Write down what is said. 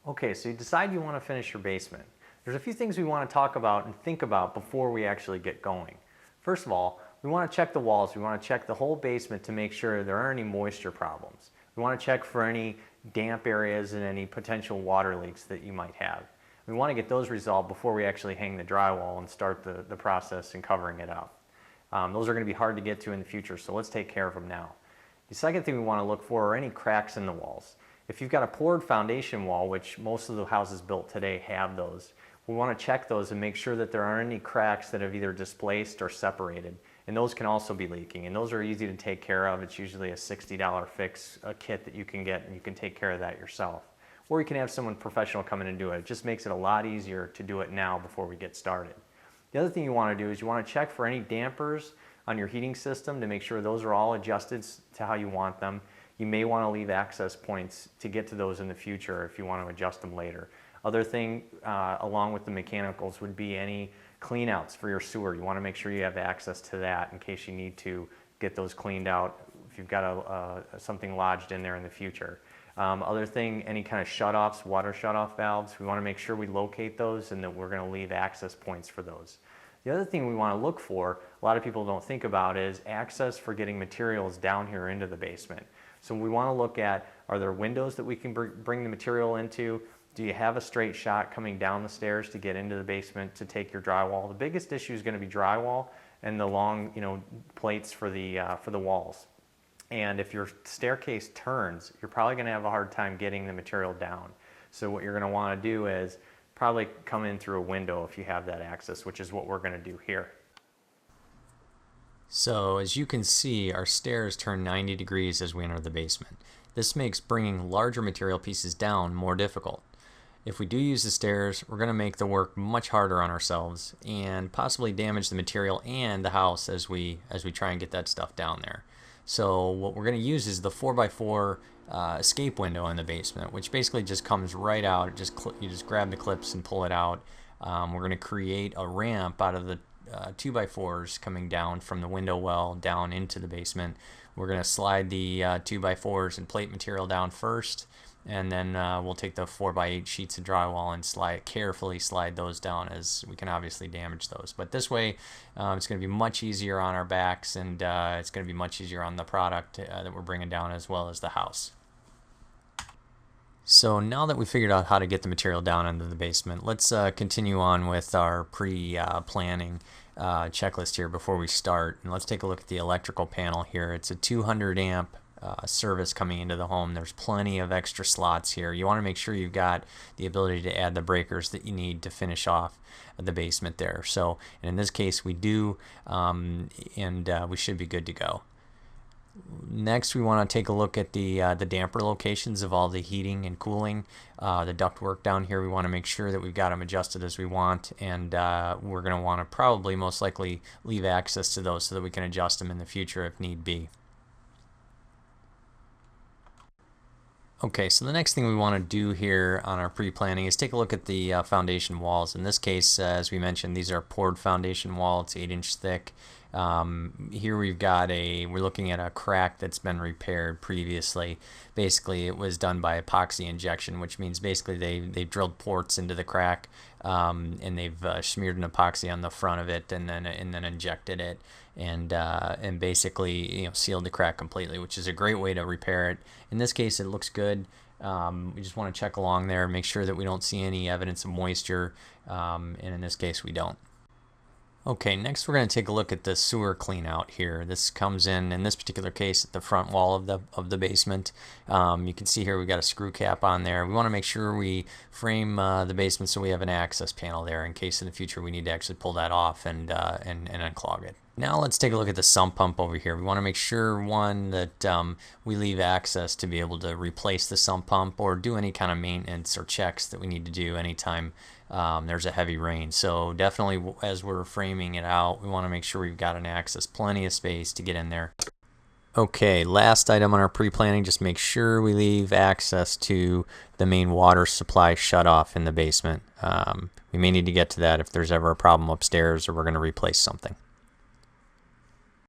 Okay, so you decide you want to finish your basement. There's a few things we want to talk about and think about before we actually get going. First of all, we want to check the walls. We want to check the whole basement to make sure there aren't any moisture problems. We want to check for any damp areas and any potential water leaks that you might have. We want to get those resolved before we actually hang the drywall and start the process in covering it up. Those are going to be hard to get to in the future, so let's take care of them now. The second thing we want to look for are any cracks in the walls. If you've got a poured foundation wall, which most of the houses built today have those, we want to check those and make sure that there aren't any cracks that have either displaced or separated. And those can also be leaking, and those are easy to take care of. It's usually a $60 fix, a kit that you can get, and you can take care of that yourself. Or you can have someone professional come in and do it. It just makes it a lot easier to do it now before we get started. The other thing you want to do is you want to check for any dampers on your heating system to make sure those are all adjusted to how you want them. You may want to leave access points to get to those in the future if you want to adjust them later. Other thing, along with the mechanicals, would be any cleanouts for your sewer. You want to make sure you have access to that in case you need to get those cleaned out if you've got something lodged in there in the future. Other thing, any kind of shutoffs, water shutoff valves, we want to make sure we locate those and that we're going to leave access points for those. The other thing we want to look for, a lot of people don't think about, is access for getting materials down here into the basement. So we want to look at, are there windows that we can bring the material into? Do you have a straight shot coming down the stairs to get into the basement to take your drywall? The biggest issue is going to be drywall and the long, plates for the walls. And if your staircase turns, you're probably going to have a hard time getting the material down. So what you're going to want to do is probably come in through a window if you have that access, which is what we're going to do here. So as you can see, our stairs turn 90 degrees as we enter the basement. This makes bringing larger material pieces down more difficult. If we do use the stairs, we're going to make the work much harder on ourselves and possibly damage the material and the house as we try and get that stuff down there. So what we're going to use is the 4x4 escape window in the basement, which basically just comes right out. You just grab the clips and pull it out. We're going to create a ramp out of the 2x4s coming down from the window well down into the basement. We're going to slide the 2x4s and plate material down first, and then we'll take the 4x8 sheets of drywall and carefully slide those down, as we can obviously damage those. But this way it's going to be much easier on our backs, and it's going to be much easier on the product that we're bringing down, as well as the house. So now that we figured out how to get the material down into the basement, let's continue on with our pre-planning checklist here before we start. And let's take a look at the electrical panel here. It's a 200 amp service coming into the home. There's plenty of extra slots here. You want to make sure you've got the ability to add the breakers that you need to finish off the basement there. So, and in this case we do, and we should be good to go. Next, we want to take a look at the damper locations of all the heating and cooling, the ductwork down here. We want to make sure that we've got them adjusted as we want, and we're going to want to probably most likely leave access to those so that we can adjust them in the future if need be. Okay, so the next thing we want to do here on our pre-planning is take a look at the foundation walls. In this case, as we mentioned, these are poured foundation wall. It's 8-inch thick. Here we're looking at a crack that's been repaired previously. Basically, it was done by epoxy injection, which means basically they've drilled ports into the crack, and they've smeared an epoxy on the front of it, and then injected it, and basically sealed the crack completely, which is a great way to repair it. In this case, it looks good. We just want to check along there, make sure that we don't see any evidence of moisture, and in this case we don't. Okay, next we're going to take a look at the sewer cleanout here. This comes in this particular case, at the front wall of the basement. You can see here we've got a screw cap on there. We want to make sure we frame the basement so we have an access panel there in case in the future we need to actually pull that off and unclog it. Now let's take a look at the sump pump over here. We want to make sure, one, that we leave access to be able to replace the sump pump or do any kind of maintenance or checks that we need to do anytime there's a heavy rain. So definitely, as we're framing it out, we want to make sure we've got an access, plenty of space to get in there. Okay, last item on our pre-planning, just make sure we leave access to the main water supply shutoff in the basement. We may need to get to that if there's ever a problem upstairs or we're going to replace something.